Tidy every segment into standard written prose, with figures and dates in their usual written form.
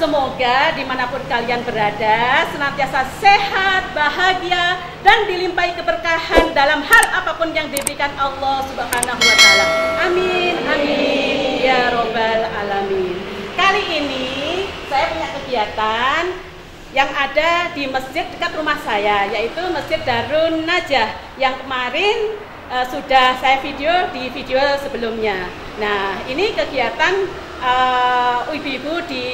Semoga dimanapun kalian berada senantiasa sehat, bahagia, dan dilimpahi keberkahan dalam hal apapun yang diberikan Allah Subhanahu wa Ta'ala. Amin, amin, ya Robbal Alamin. Kali ini saya punya kegiatan yang ada di masjid dekat rumah saya, yaitu Masjid Darun Najah, yang kemarin sudah saya video di video sebelumnya. Nah, ini kegiatan ibu-ibu di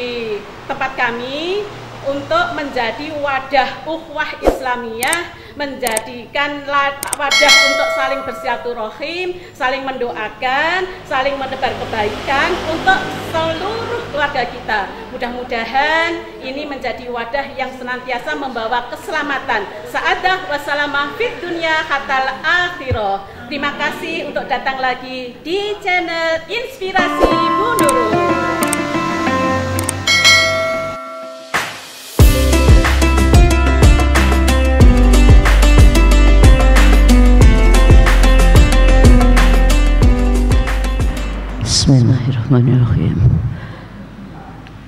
tempat kami untuk menjadi wadah ukhuwah Islamiyah, menjadikan wadah untuk saling bersilaturahim, saling mendoakan, saling menebar kebaikan untuk seluruh keluarga kita. Mudah-mudahan ini menjadi wadah yang senantiasa membawa keselamatan, sa'adah wassalamah fid dunya hatal akhirah. Terima kasih untuk datang lagi di channel Inspirasi Bu Nurul. Bismillahirrahmanirrahim.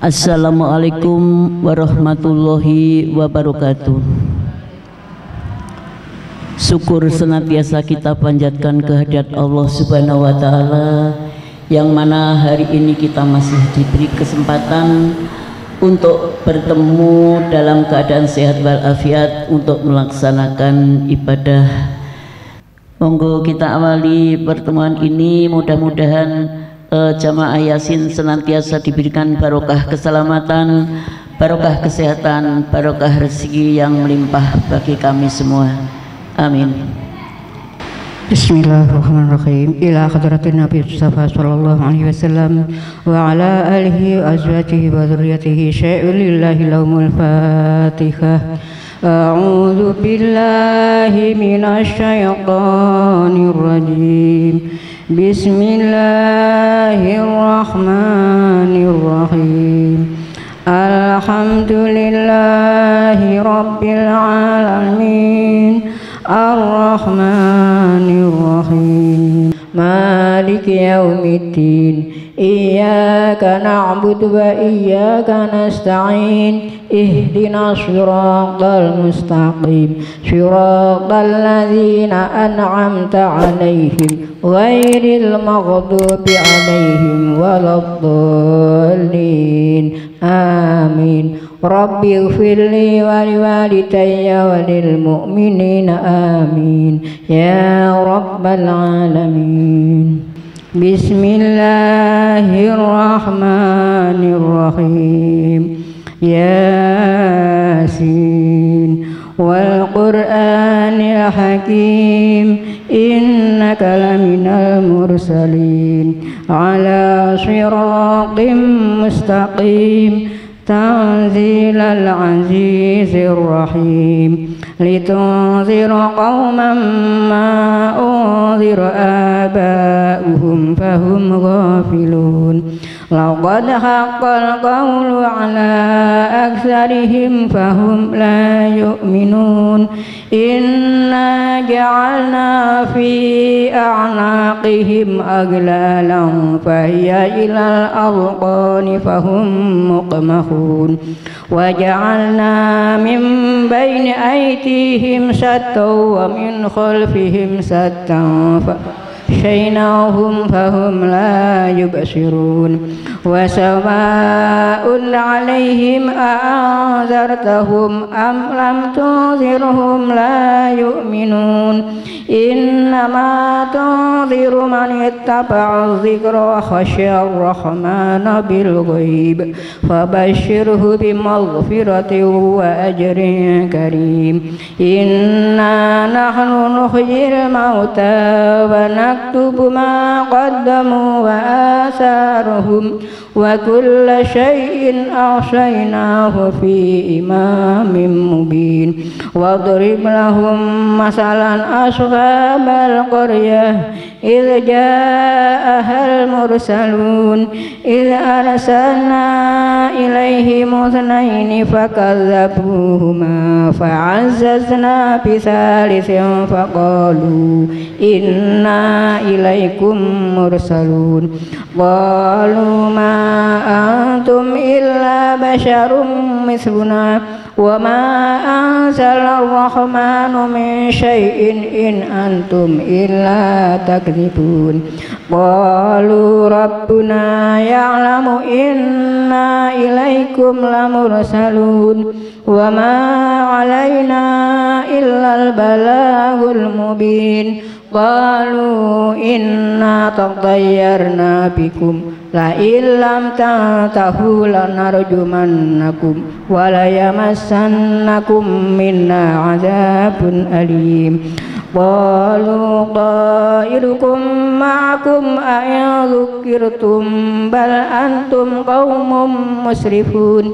Assalamualaikum warahmatullahi wabarakatuh. Syukur senantiasa kita panjatkan kehadirat Allah Subhanahu wa Ta'ala, yang mana hari ini kita masih diberi kesempatan untuk bertemu dalam keadaan sehat walafiat untuk melaksanakan ibadah. Monggo kita awali pertemuan ini, mudah-mudahan jamaah Yasin senantiasa diberikan barokah keselamatan, barokah kesehatan, barokah rezeki yang melimpah bagi kami semua. Amin. Bismillahirrahmanirrahim. Ila hadratin Nabi Mustafa sallallahu alaihi wasallam wa ala alihi wa azwajihi wa dzurriyyatihi syai'ulillahi lahumul Fatihah. A'udzu billahi minasy syaithanir rajim. Bismillahirrahmanirrahim. Alhamdulillahi rabbil alamin. Ar-Rahmanir-Rahim, Maliki Yaumiddin, Iyyaka na'budu wa iyyaka nasta'in, Ihdinas siratal mustaqim, siratal ladzina an'amta 'alaihim, ghairil maghdubi 'alaihim waladdallin. Amin. Rabbi ighfirli wa liwalidayya wa lil mu'minina amin ya rabbal alamin. Bismillahirrahmanirrahim. Yasin wal Qur'anil hakim, innaka laminal mursalin ala siratim mustaqim, tanzilal azizir rahim, litunzira qauman ma unzira aba'uhum fahum ghafilun. Laqad haqqal qawlu ala aktsarihim fahum la yu'minun. Inna ja'alna fi a'naqihim aglalan fahiya ilal arqani fahum muqmahun. Wa ja'alna min baini aydihim sattan wa min khalfihim sattan فأغشيناهم فهم لا يبصرون. وسواء عليهم أأنذرتهم أم لم تنذرهم لا يؤمنون. إنما تنذر من اتبع الذكر وخشي الرحمن بالغيب فبشره بمغفرة وأجر كريم. إنا نحن نحيي الموتى ونكتب ما قدموا وآثارهم وكل شيء أحصيناه في إمام مبين. واضرب لهم مثلا أصحاب القرية إذ جاءها المرسلون إذ أرسلنا إليهم اثنين فكذبوهما فعززنا بثالث فقالوا إنا إليكم مرسلون. قالوا ما أنتم إلا بشر مثلنا وما أنزل الرحمن من شيء إن أنتم إلا تكذبون قالوا ربنا يعلم إنا إليكم لمرسلون وما علينا إلا البلاغ المبين قالوا إنا تطيرنا بكم لئن لم تنتهوا لنرجمنكم وليمسنكم منا عذاب أليم قالوا طائركم معكم أئن ذكرتم بل أنتم قوم مسرفون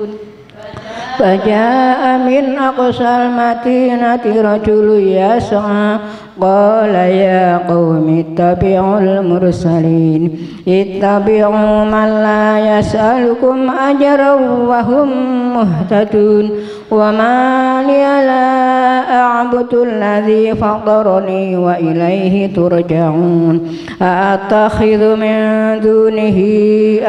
فجاء من أقصى المدينة رجل يسعى قال يا قوم اتبعوا المرسلين اتبعوا من لا يسألكم أجرا وهم مهتدون وما لي لا أعبد الذي فطرني وإليه ترجعون أأتخذ من دونه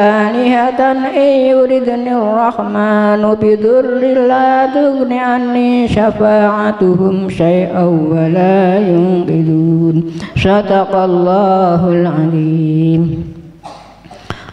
آلهة إن يردني الرحمن بضر لا تغن عني شفاعتهم شيئا ولا ينقذون صدق الله العظيم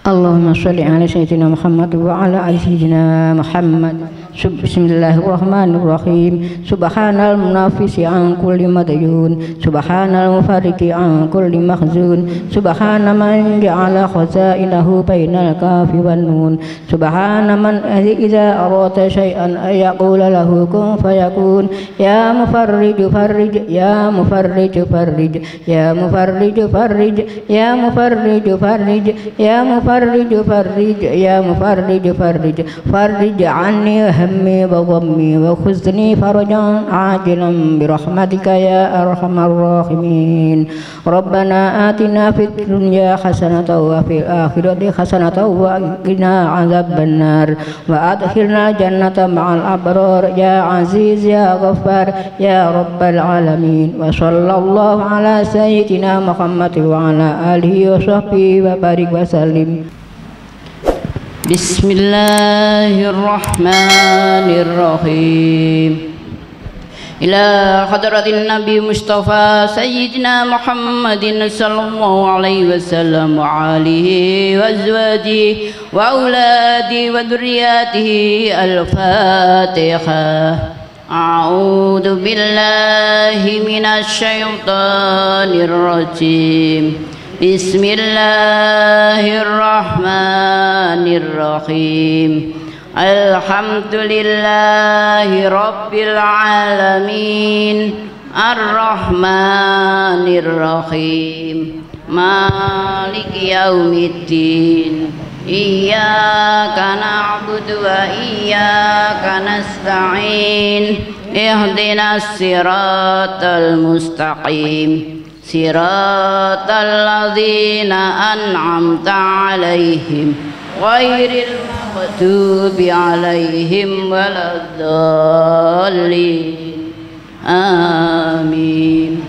اللهم صل على سيدنا محمد وعلى آل سيدنا محمد Bismillahirrahmanirrahim. Subhanal munafisi an kulli madyun, subhanal mufarriki an kulli mahzun, subhana man ja'ala khazainahu bainal kafi wan nun, subhana man idza arata shay'an ayaqula lahu kun fayakun. Ya mufarrij farrij, ya mufarrij farrij, ya mufarrij farrij, ya mufarrij farrij, ya mufarrij farrij, ya mufarrij farrij, farrij anni همي وغمي وخذني فرجا عاجلا برحمتك يا أرحم الراحمين. ربنا آتنا في الدنيا حسنة وفي الآخرة حسنة وقنا عذاب النار وأدخلنا الجنة مع الأبرار يا عزيز يا غفار يا رب العالمين. وصلى الله على سيدنا محمد وعلى آله وصحبه وبارك وسلم. Bismillahirrahmanirrahim. Ila hadratin Nabi Mustafa Sayyidina Muhammadin sallallahu alaihi wasallam wa alihi wa azwajihi wa auladi wa dhurriyyatihi. Al-Fatihah. A'udzu billahi minasy syaithanir rajim. Bismillahirrahmanirrahim. Alhamdulillahi rabbil alamin. Ar-Rahmanirrahim. Maliki yaumiddin. Iyyaka na'budu wa iyyaka nasta'in. Ihdinas siratal mustaqim. Siratal ladzina an'amta 'alaihim ghairil maghdubi 'alaihim waladdallin. Amin.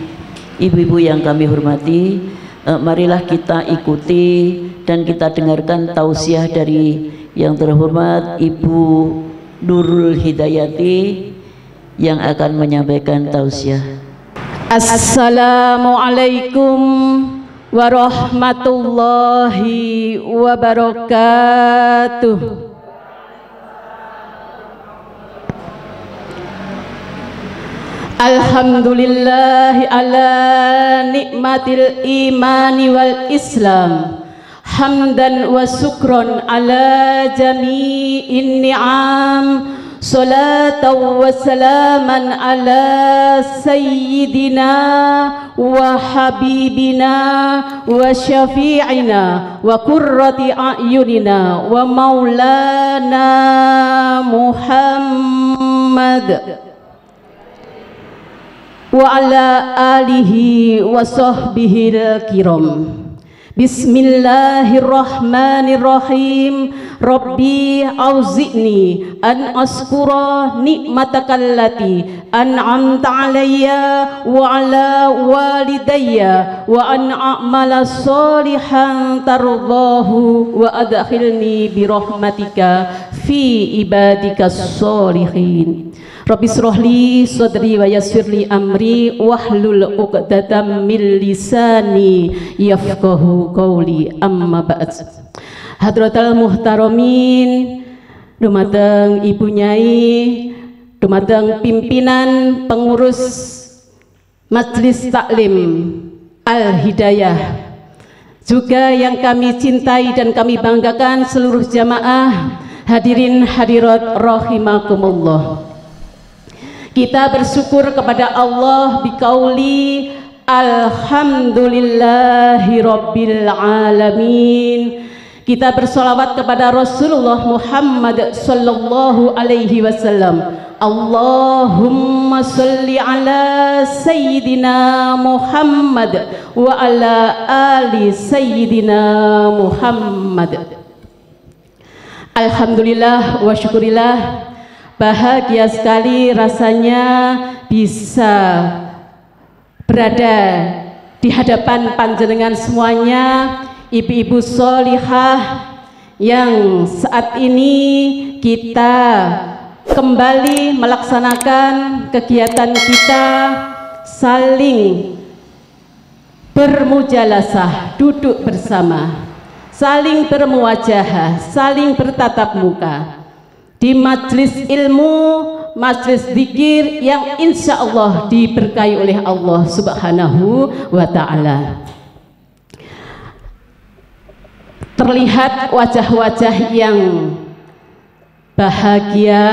Ibu-ibu yang kami hormati, marilah kita ikuti dan kita dengarkan tausiah dari yang terhormat Ibu Nurul Hidayati yang akan menyampaikan tausiah. Assalamualaikum warahmatullahi wabarakatuh. Alhamdulillahi ala nikmatil imani wal islam. Hamdan wa syukron ala jami'in ni'am. Salatan wa salaman ala sayyidina wa habibina wa syafi'ina wa qurrati a'yunina wa maulana Muhammad wa ala alihi wa sahbihi al-kiram. Bismillahirrahmanirrahim. Rabbi auzi'ni an askura nikmatakallati an'amta alayya wa ala walidayya wa an a'mala salihan tardahu wa adkhilni birahmatika fi ibadikas solihin. Rabbi srohli sadri wa yassirli amri wahlul uqdatam min lisani yafqahu qawli, amma ba'd. Hadratal muhtaramin, dumateng Ibu Nyai, dumateng pimpinan pengurus Majelis Taklim Al-Hidayah, juga yang kami cintai dan kami banggakan seluruh jamaah, hadirin hadirat rahimakumullah. Kita bersyukur kepada Allah biqauli alhamdulillahi rabbil alamin. Kita bersolawat kepada Rasulullah Muhammad sallallahu alaihi wasallam. Allahumma salli ala sayyidina Muhammad wa ala ali sayyidina Muhammad. Alhamdulillah wa syukurillah, bahagia sekali rasanya bisa berada di hadapan panjenengan semuanya, ibu-ibu sholihah, yang saat ini kita kembali melaksanakan kegiatan kita saling bermujalasah, duduk bersama, saling bermuwajahah, saling bertatap muka di majelis ilmu, majelis zikir yang insya Allah diberkahi oleh Allah Subhanahu wa Ta'ala. Terlihat wajah-wajah yang bahagia,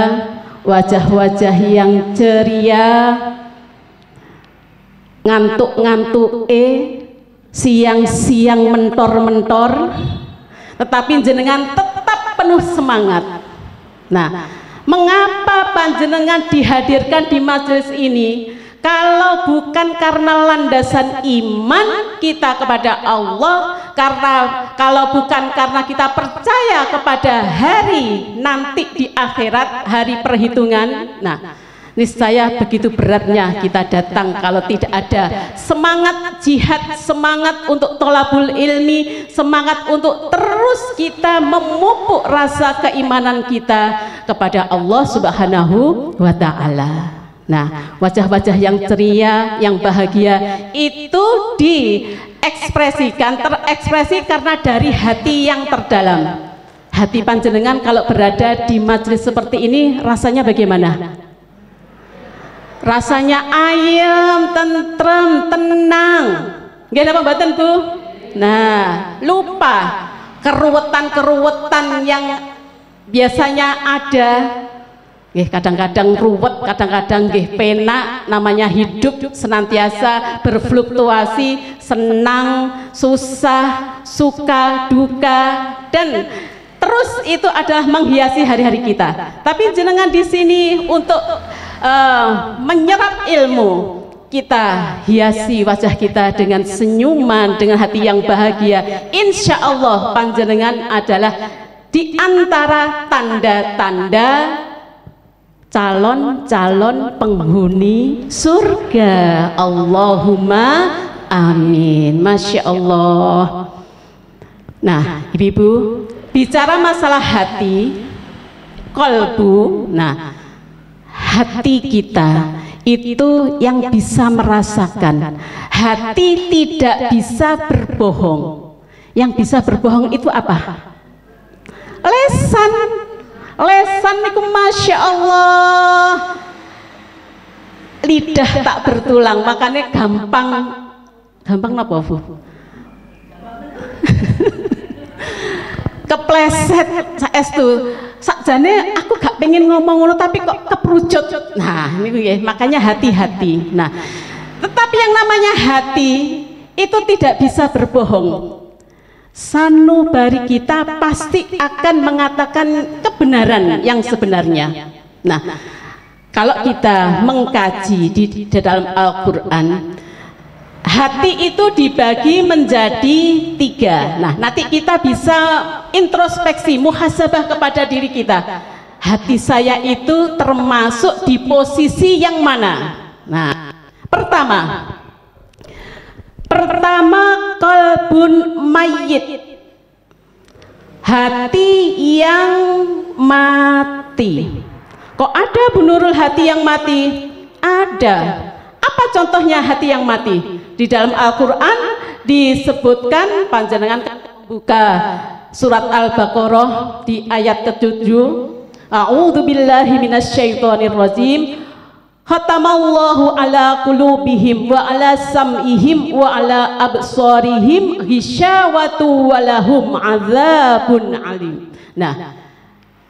wajah-wajah yang ceria, ngantuk-ngantuk siang-siang mentor-mentor, tetapi jenengan tetap penuh semangat. Nah, mengapa panjenengan dihadirkan di majelis ini? Kalau bukan karena landasan iman kita kepada Allah, kalau bukan karena kita percaya kepada hari nanti di akhirat, hari perhitungan. Nah, niscaya begitu beratnya kita datang kalau tidak ada semangat jihad, semangat untuk tholabul ilmi, semangat untuk terus kita memupuk rasa keimanan kita kepada Allah Subhanahu wa Ta'ala. Nah, wajah-wajah yang ceria, yang bahagia itu diekspresikan, terekspresi karena dari hati yang terdalam. Hati panjenengan kalau berada di majelis seperti ini rasanya bagaimana? Rasanya ayem, tentrem, tenang. Nggih napa mboten, Bu? Nah, lupa keruwetan-keruwetan yang biasanya ada. Kadang-kadang ruwet, kadang-kadang penak. Namanya hidup senantiasa berfluktuasi, senang, susah, suka, duka, dan terus itu adalah menghiasi hari-hari kita. Tapi jenengan di sini untuk menyerap ilmu, kita hiasi wajah kita dengan senyuman, dengan hati yang bahagia. Insya Allah panjenengan adalah di antara tanda-tanda calon-calon penghuni surga. Allahumma amin. Masya Allah. Nah, ibu-ibu, bicara masalah hati, kolbu. Nah, hati kita itu yang bisa merasakan. Hati tidak bisa berbohong. Yang bisa berbohong itu apa? Lesan. Lesan niku masya Allah, lidah tak bertulang, makanya gampang apa, Bu? Kepleset saestu. Sakjane aku gak pengen ngomong ngono tapi kok keprucut. Nah, niku ya, makanya hati-hati. Nah, tetapi yang namanya hati itu tidak bisa berbohong. Sanubari kita pasti akan mengatakan kebenaran yang sebenarnya. Nah, kalau kita mengkaji di dalam Al-Quran, hati itu dibagi menjadi 3. Nah, nanti kita bisa introspeksi, muhasabah kepada diri kita. Hati saya itu termasuk di posisi yang mana? Nah, pertama qalbun mayyit, hati yang mati. Kok ada Bu Nurul hati yang mati? Ada. Apa contohnya hati yang mati? Di dalam Al-Quran disebutkan, panjenengan buka surat Al-Baqarah di ayat ke-7. A'udzubillahi minasyaitonirrajim. Khatamallahu ala qulubihim wa ala sam'ihim wa ala absarihim ghisyawatu walahum azabun alim. Nah,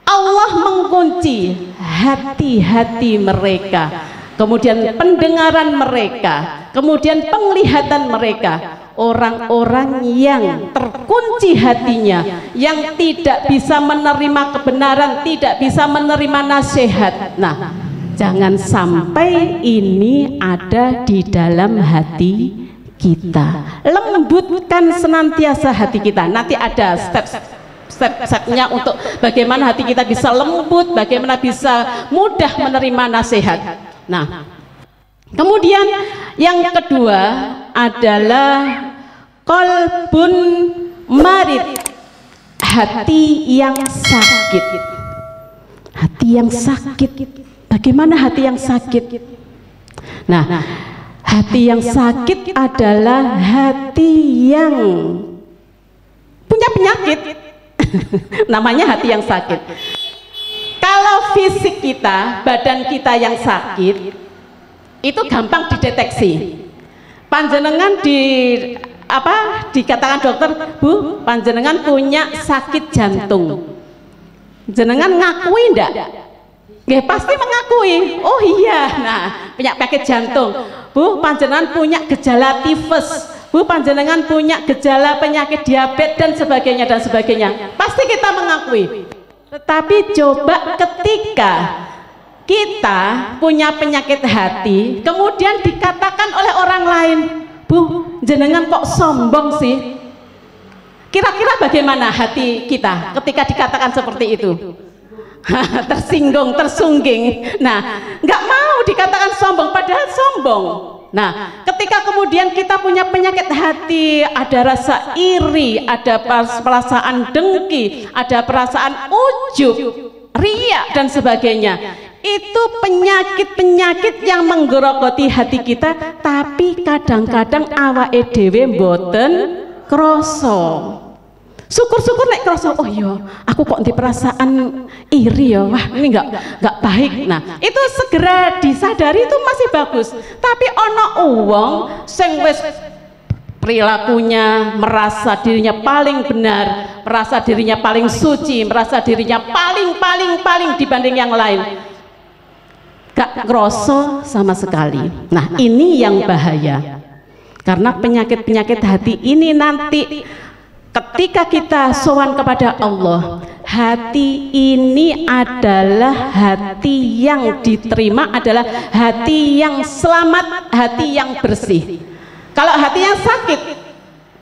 Allah mengunci hati-hati mereka, kemudian pendengaran mereka, kemudian penglihatan mereka. Orang-orang yang terkunci hatinya, yang tidak bisa menerima kebenaran, tidak bisa menerima nasihat. Nah, jangan sampai ini ada di dalam hati kita. Lembutkan senantiasa hati kita. Nanti ada step-stepnya untuk bagaimana hati kita bisa lembut, bagaimana bisa mudah menerima nasihat. Nah, kemudian yang kedua adalah qalbun marid, hati yang sakit. Hati yang sakit. Bagaimana hati yang sakit? Nah, hati yang sakit adalah hati yang punya penyakit. Namanya hati yang sakit. Kalau fisik kita, badan kita yang sakit, itu gampang dideteksi. Panjenengan dikatakan dokter, Bu, panjenengan punya sakit jantung. Jenengan ngakui ndak? Nggih, pasti mengakui. Oh iya, nah, punya penyakit jantung. Bu, panjenengan punya gejala tifus. Bu, panjenengan punya gejala penyakit diabetes dan sebagainya dan sebagainya. Pasti kita mengakui. Tetapi coba ketika kita punya penyakit hati, kemudian dikatakan oleh orang lain, Bu, jenengan kok sombong sih? Kira-kira bagaimana hati kita ketika dikatakan seperti itu? Tersinggung, tersungging. Nah, nggak mau dikatakan sombong, padahal sombong. Nah, ketika kemudian kita punya penyakit hati, ada rasa iri, ada perasaan dengki, ada perasaan ujub, riya dan sebagainya. Itu penyakit-penyakit yang menggerogoti hati kita, tapi kadang-kadang awake dhewe mboten krasa. Syukur-syukur nek krasa, oh iya, aku kok di perasaan iri ya, wah ini nggak baik. Nah, itu segera disadari itu masih bagus. Tapi ono uwong sing wis perilakunya merasa dirinya paling benar, merasa dirinya paling suci, merasa dirinya paling dibanding yang lain, gak ngerasa sama sekali. Nah, ini yang bahaya, karena penyakit-penyakit hati ini nanti ketika kita sowan kepada Allah, hati ini adalah hati yang diterima, adalah hati yang selamat, hati yang bersih. Kalau hati yang sakit,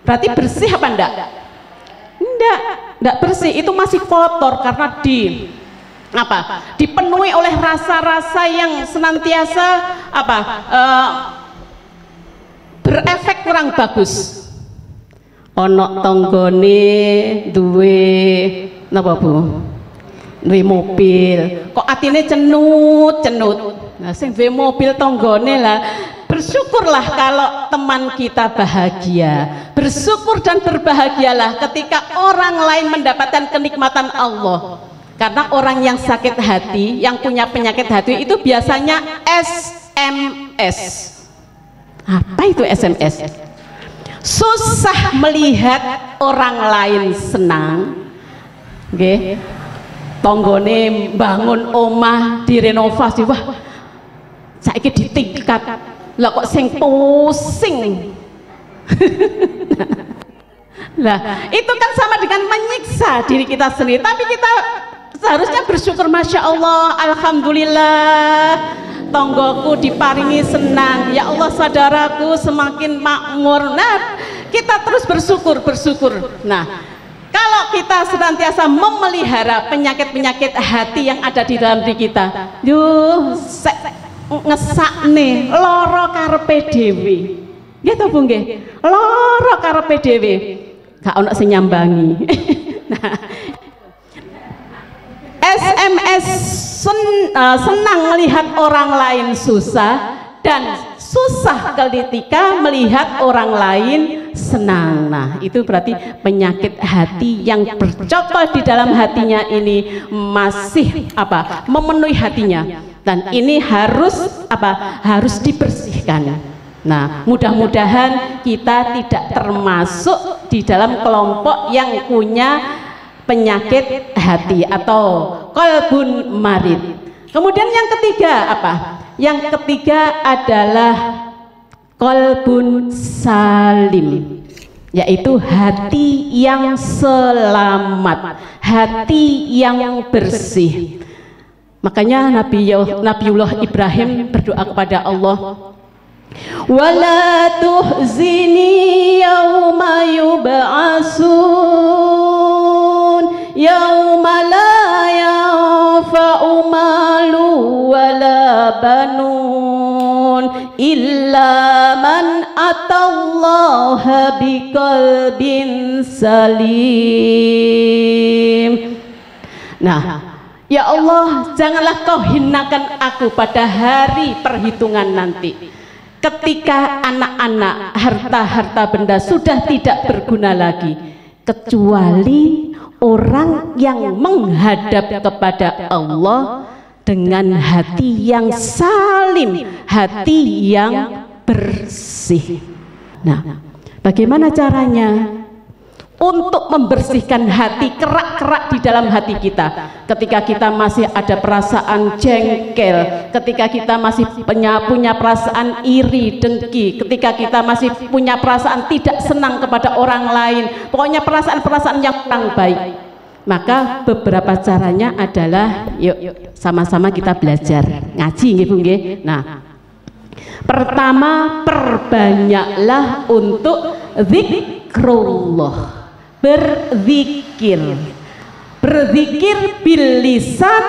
berarti bersih apa enggak? Enggak bersih, itu masih kotor karena dipenuhi oleh rasa-rasa yang senantiasa berefek kurang bagus. Ono tonggone duwe napa Bu? Duwe mobil, kok atine cenut. Nah, sing duwe mobil tonggone lah, bersyukurlah kalau teman kita bahagia. Bersyukur dan berbahagialah ketika orang lain mendapatkan kenikmatan Allah. Karena orang yang sakit hati, yang punya penyakit hati itu biasanya SMS. Apa itu SMS? Susah melihat orang lain senang, nggih. Tonggone bangun omah direnovasi, wah saiki ditingkat, lah kok sing pusing. Nah, itu kan sama dengan menyiksa diri kita sendiri. Tapi kita seharusnya bersyukur, masya Allah, alhamdulillah, tonggoku diparingi senang. Ya Allah, saudaraku semakin makmur. Nah, kita terus bersyukur. Nah, kalau kita senantiasa memelihara penyakit-penyakit hati yang ada di dalam diri kita, ngesak nih loro karepe dhewe. Nggih to Bu nggih? Loro karepe dhewe. Gak ono sing nyambangi. Nah, SMS senang melihat orang lain susah dan susah ketika melihat orang lain senang. Nah, itu berarti penyakit hati yang bercokol di dalam hatinya ini masih memenuhi hatinya, dan ini harus dibersihkan. Nah, mudah-mudahan kita tidak termasuk di dalam kelompok yang punya penyakit hati atau qalbun marid. Kemudian yang ketiga apa? Yang ketiga adalah qalbun salim, yaitu hati yang selamat, hati yang bersih. Makanya Nabiullah Ibrahim berdoa kepada Allah, wala tuhzini yauma yub'asun yauma la yanfa'u malu wala banun illa man atallaha biqalbin salim. Nah, ya Allah, janganlah kau hinakan aku pada hari perhitungan nanti, ketika anak-anak, harta-harta benda sudah tidak berguna lagi, kecuali orang yang menghadap kepada Allah dengan hati yang salim, hati yang bersih. Nah, bagaimana caranya untuk membersihkan hati, kerak-kerak di dalam hati kita? Ketika kita masih ada perasaan jengkel, ketika kita masih punya perasaan iri, dengki, ketika kita masih punya perasaan tidak senang kepada orang lain, pokoknya perasaan-perasaan yang kurang baik, maka beberapa caranya adalah, yuk sama-sama kita belajar ngaji nggih Bu nggih. Nah, pertama, perbanyaklah untuk zikrullah, berzikir bil lisan,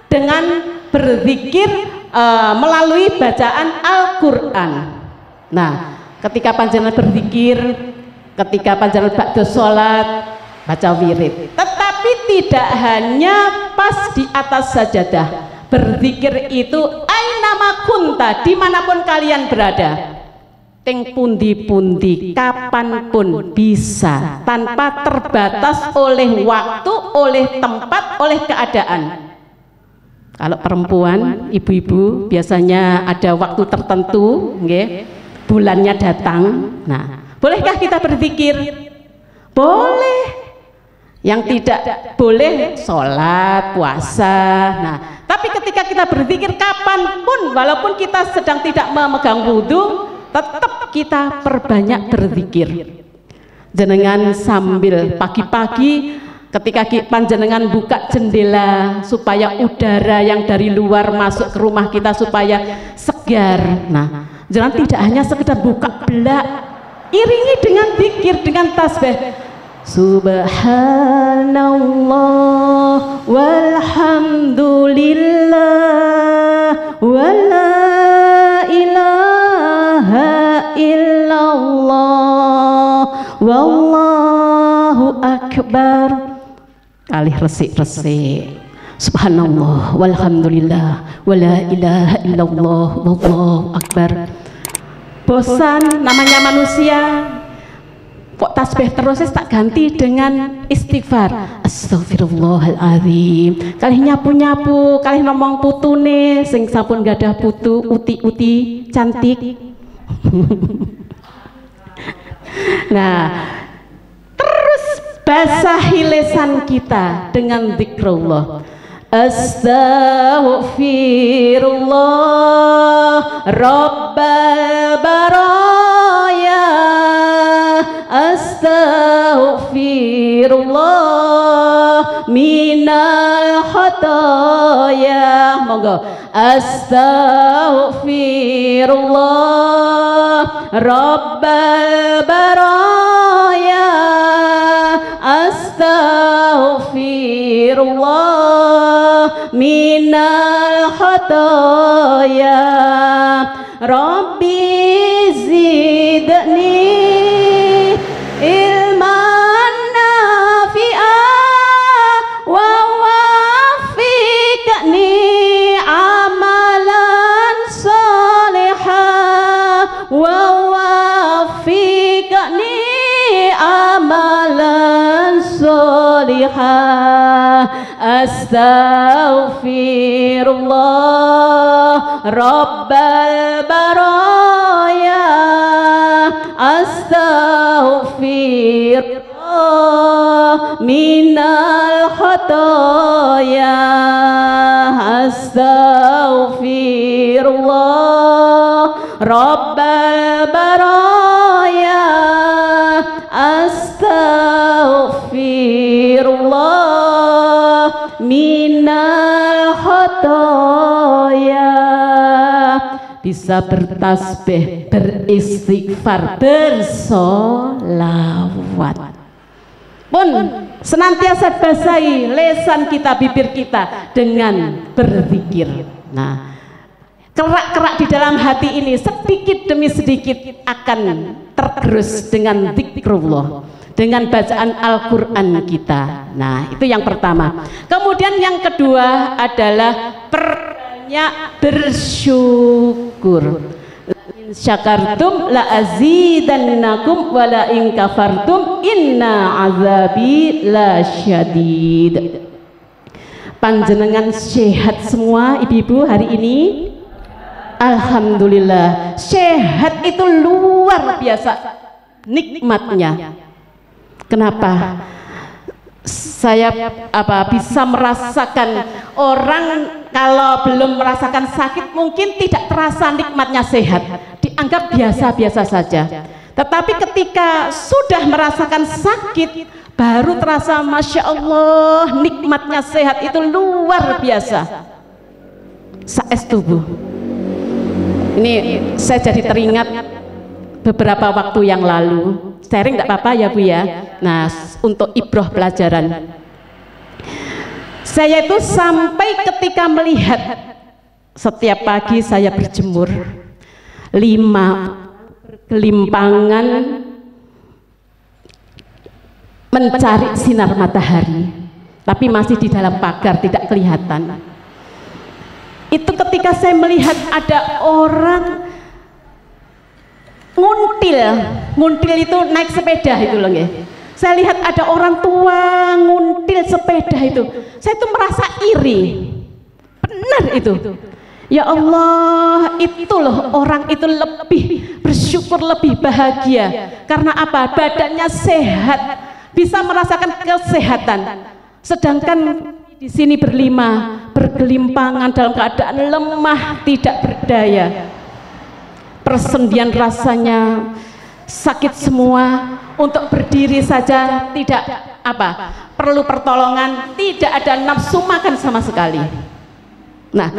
dengan berzikir melalui bacaan Al-Quran. Nah, ketika panjenengan berzikir, ketika panjenengan ba'da sholat baca wirid, tetapi tidak hanya pas di atas sajadah. Berzikir itu ainama kunta, dimanapun kalian berada, teng pundi-pundi, kapanpun bisa, tanpa terbatas oleh waktu, oleh tempat, oleh keadaan. Kalau perempuan, ibu-ibu biasanya ada waktu tertentu, nggih, bulannya datang. Nah, bolehkah kita berzikir? Boleh. Yang tidak boleh sholat, puasa. Nah, tapi ketika kita berzikir kapanpun, walaupun kita sedang tidak memegang wudhu, tetap kita perbanyak berzikir. Jenengan sambil pagi-pagi ketika panjenengan buka jendela supaya udara yang dari luar masuk ke rumah kita supaya segar. Nah, jangan tidak hanya sekedar buka belak, iringi dengan zikir, dengan tasbih. Subhanallah walhamdulillah wala ilaha illallah wallahu akbar. Kali resik-resik. Subhanallah walhamdulillah wala ilaha illallah wallahu akbar. Bosan namanya manusia, kok tasbih terus, tak ganti dengan istighfar. Astagfirullahaladzim. Kalih nyapu-nyapu, kalih ngomong putune sing sampun gadah putu, uti-uti cantik. Nah, terus basahi lisan kita dengan zikrullah. Astaghfirullah Rabbal baraya, astaghfirullah minal khataya. Monggo. Astaghfirullah Rabbal baraya, astaghfirullah minal khataya, Rabbi zidni ilman nafi'ah wa wafiqni amalan salihah wa wafiqni amalan salihah. Astaghfirullah Rabbal baraya, astaghfirullah minal khataya, astaghfirullah Rabbal baraya, astaghfirullah minal khataya. Bisa bertasbih, beristighfar, bersolawat. Pun senantiasa basahi lesan kita, bibir kita dengan berzikir. Nah, kerak-kerak di dalam hati ini sedikit demi sedikit akan tergerus dengan zikrullah, dengan bacaan Al-Quran kita. Nah, itu yang pertama. Kemudian yang kedua adalah perbanyak bersyukur. In syakartum la azidannakum wa la in kafartum inna azabi la syadid. Panjenengan sehat semua ibu-ibu hari ini? Alhamdulillah, sehat itu luar biasa nikmatnya. Kenapa? Saya bisa merasakan, orang kalau belum merasakan sakit mungkin tidak terasa nikmatnya sehat, dianggap biasa-biasa saja. Tetapi ketika sudah merasakan sakit baru terasa, Masya Allah, nikmatnya sehat itu luar biasa. Saestu Bu, ini saya jadi teringat beberapa waktu yang lalu, sharing tidak apa-apa ya Bu ya. Nah, untuk ibroh pelajaran, saya itu sampai ketika melihat setiap pagi saya berjemur 5 gelimpangan mencari sinar matahari, tapi masih di dalam pagar, tidak kelihatan. Itu ketika saya melihat ada orang nguntil itu naik sepeda itu loh ya. Saya lihat ada orang tua nguntil sepeda itu, saya itu merasa iri. Benar itu. Ya Allah, itu loh orang itu lebih bersyukur, lebih bahagia. Karena apa? Badannya sehat, bisa merasakan kesehatan. Sedangkan di sini bergelimpangan dalam keadaan lemah, tidak berdaya. Persendian rasanya sakit semua, untuk berdiri saja tidak perlu pertolongan, tidak ada nafsu makan sama sekali. Nah,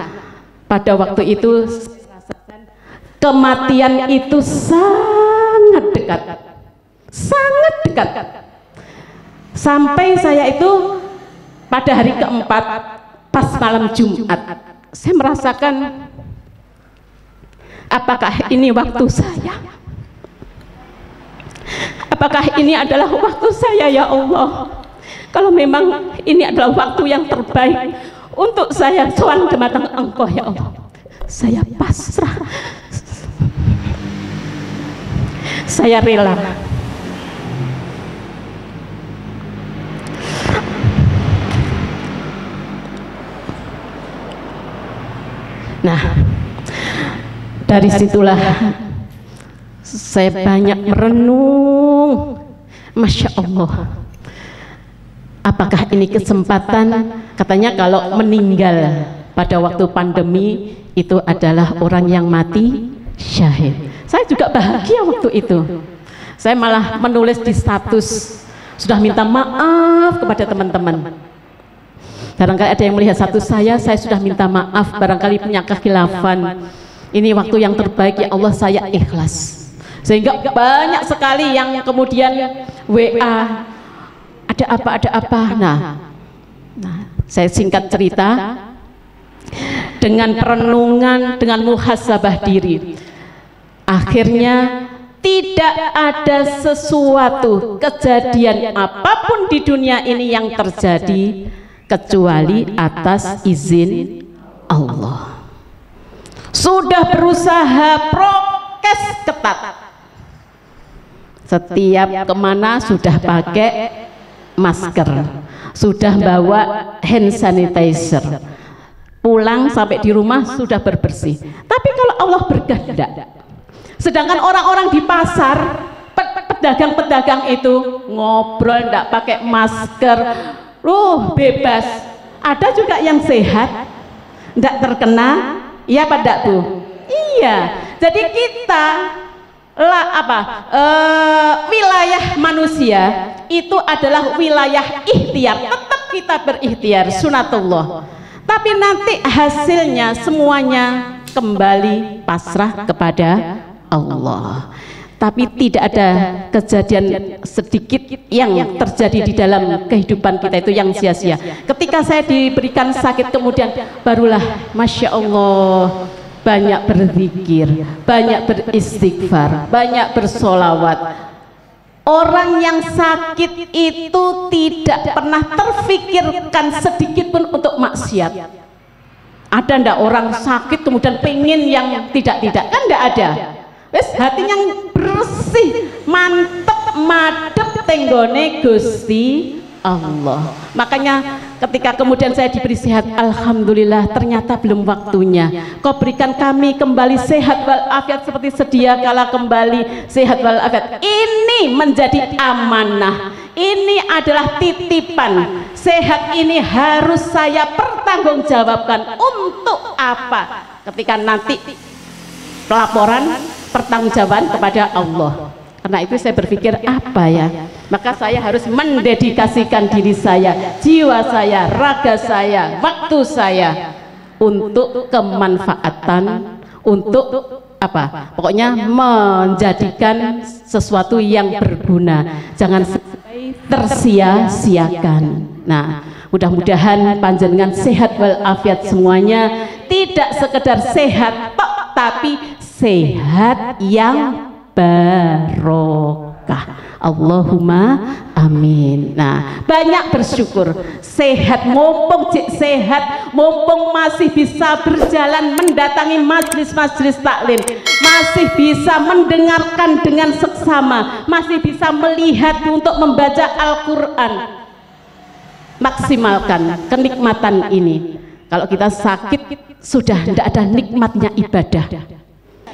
pada waktu itu kematian itu sangat dekat, sampai saya itu pada hari keempat pas malam Jumat, saya merasakan, apakah ini waktu saya? Apakah ini adalah waktu saya ya Allah? Kalau memang ini adalah waktu yang terbaik untuk saya sowan dumateng Engkau ya Allah, saya pasrah, saya rela. Nah, dari situlah saya banyak merenung. Masya Allah, apakah ini kesempatan? Katanya kalau meninggal pada waktu pandemi itu adalah orang yang mati syahid. Saya juga bahagia waktu itu. Saya malah menulis di status, sudah minta maaf kepada teman-teman. Barangkali ada yang melihat status saya sudah minta maaf, barangkali punya kekhilafan. Ini waktu yang terbaik, ya Allah saya ikhlas. Sehingga banyak sekali yang kemudian WA, ada apa. Nah, saya singkat cerita, dengan perenungan, dengan muhasabah diri, akhirnya tidak ada sesuatu kejadian apapun di dunia ini yang terjadi kecuali atas izin Allah. Sudah berusaha prokes ketat, setiap kemana sudah pakai masker, sudah bawa hand sanitizer, pulang sampai di rumah sudah berbersih. Tapi kalau Allah berkehendak, sedangkan orang-orang di pasar, pedagang-pedagang itu ngobrol tidak pakai masker, bebas. Ada juga yang sehat, tidak terkena. Iya apa enggak tuh? Iya. Jadi kita wilayah manusia itu adalah wilayah ikhtiar. Tetap kita berikhtiar, sunatullah. Tapi nanti hasilnya semuanya kembali pasrah kepada Allah. Tapi tidak ada kejadian sedikit yang terjadi di dalam kehidupan kita itu yang sia-sia. Ketika saya diberikan sakit, kemudian barulah Masya Allah banyak berzikir, banyak beristighfar, banyak bersolawat. Orang yang sakit itu tidak pernah terfikirkan sedikit pun untuk maksiat. Ada ndak orang sakit kemudian pengen yang tidak-tidak? Kan ndak ada. Wes hatinya bersih, mantep, madep tenggone Gusti Allah. Makanya ketika kemudian saya diberi sehat, alhamdulillah, ternyata belum waktunya. Kau berikan kami kembali sehat walafiat seperti sedia kala kembali sehat walafiat. Ini menjadi amanah. Ini adalah titipan. Sehat ini harus saya pertanggungjawabkan. Untuk apa? Ketika nanti pelaporan, pertanggungjawaban kepada Allah. Karena itu saya berpikir apa ya, maka saya harus mendedikasikan diri saya, jiwa saya, raga saya, waktu saya untuk kemanfaatan, untuk apa? Pokoknya menjadikan sesuatu yang berguna, jangan sampai tersia-siakan. Nah, mudah-mudahan panjenengan sehat walafiat semuanya, tidak sekedar sehat tapi sehat yang barokah. Allahumma amin. Nah, banyak bersyukur sehat, mumpung sehat, mumpung masih bisa berjalan mendatangi majelis-majelis taklim, masih bisa mendengarkan dengan seksama, masih bisa melihat untuk membaca Al-Quran. Maksimalkan kenikmatan ini. Kalau kita sakit sudah tidak ada nikmatnya ibadah.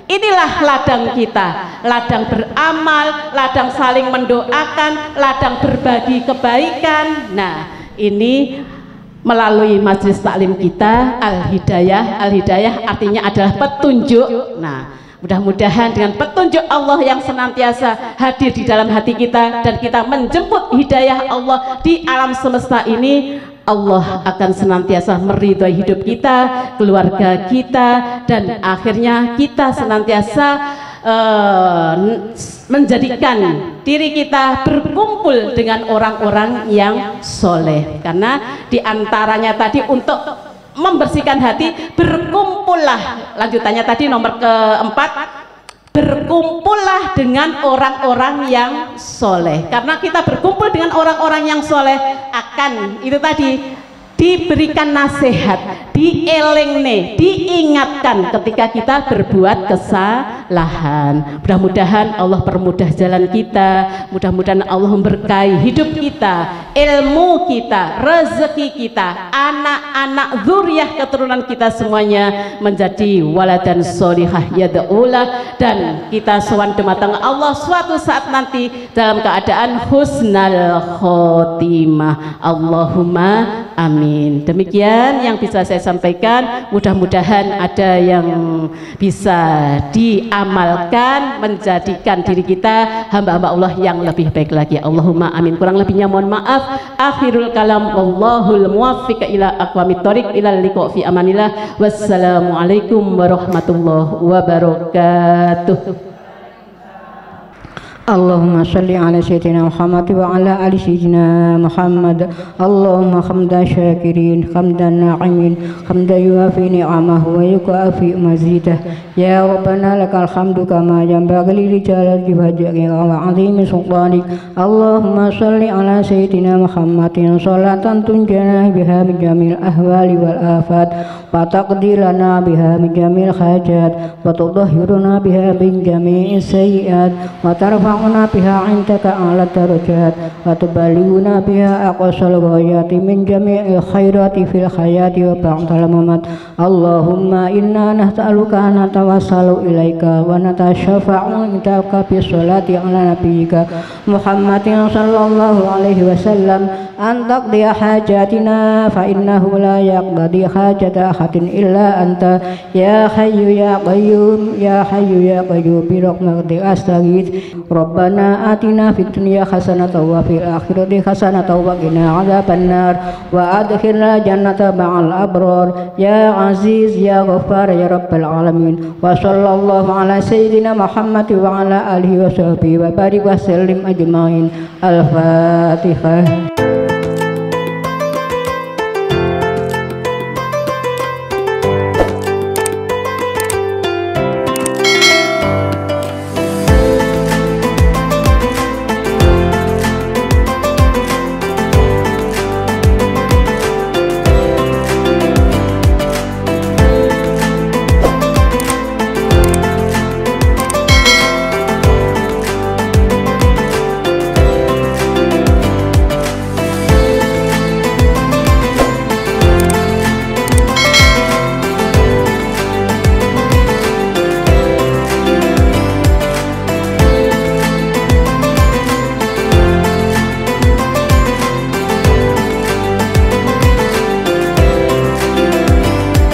Inilah ladang kita, ladang beramal, ladang saling mendoakan, ladang berbagi kebaikan. Nah, ini melalui majelis taklim kita, Al-Hidayah. Al-Hidayah artinya adalah petunjuk. Nah, mudah-mudahan dengan petunjuk Allah yang senantiasa hadir di dalam hati kita, dan kita menjemput hidayah Allah di alam semesta ini, Allah akan senantiasa meridhoi hidup kita, keluarga kita, dan akhirnya kita senantiasa menjadikan diri kita berkumpul dengan orang-orang yang soleh. Karena diantaranya tadi untuk membersihkan hati, berkumpullah, lanjutannya tadi nomor keempat, berkumpullah dengan orang-orang yang soleh. Karena kita berkumpul dengan orang-orang yang soleh, akan itu tadi diberikan nasihat, dielengne, diingatkan ketika kita berbuat kesalahan. Mudah-mudahan Allah permudah jalan kita, mudah-mudahan Allah memberkahi hidup kita, ilmu kita, rezeki kita, anak-anak, zuriat keturunan kita semuanya menjadi waladan sholihah yad'ulah, dan kita sowan dumateng Allah suatu saat nanti dalam keadaan husnal khotimah. Allahumma amin. Demikian yang bisa saya sampaikan, mudah-mudahan ada yang bisa diamalkan, menjadikan diri kita hamba-hamba Allah yang lebih baik lagi. Allahumma amin. Kurang lebihnya mohon maaf. Akhirul kalam, wallahul muwaffiq ila aqwamit thoriq, ila liqa fi amanillah. Wassalamualaikum warahmatullahi wabarakatuh. اللهم صل على سيدنا محمد وعلى آل سيدنا محمد. اللهم حمدا شاكرين حمدا ناعمين حمدا يوافي نعمه ويكافئ مزيده. يا ربنا لك الحمد كما ينبغي لجلال وجهك وعظيم سلطانك. اللهم صل على سيدنا محمد صلاة تنجينا بها من جميع الأهوال والآفات وتقضي لنا بها من جميع الحاجات وتطهرنا بها من جميع السيئات وترفع بها عندك أعلى الدرجات وتبلغنا بها أقصى الغايات من جميع الخيرات في الحياة وبعد الممات. اللهم إنا نسألك أن نتوسل إليك ونتشفع عندك بالصلاة على نبيك محمد صلى الله عليه وسلم أن تقضي حاجاتنا فإنه لا يقضي حاجة أحد إلا أنت يا حي يا قيوم يا حي يا قيوم برحمتك أستغيث. ربنا آتنا في الدنيا حسنة وفي الآخرة حسنة وقنا عذاب النار وأدخلنا جنة مع الأبرار يا عزيز يا غفار يا رب العالمين. وصلى الله على سيدنا محمد وعلى آله وصحبه وبارك وسلم أجمعين. الفاتحة.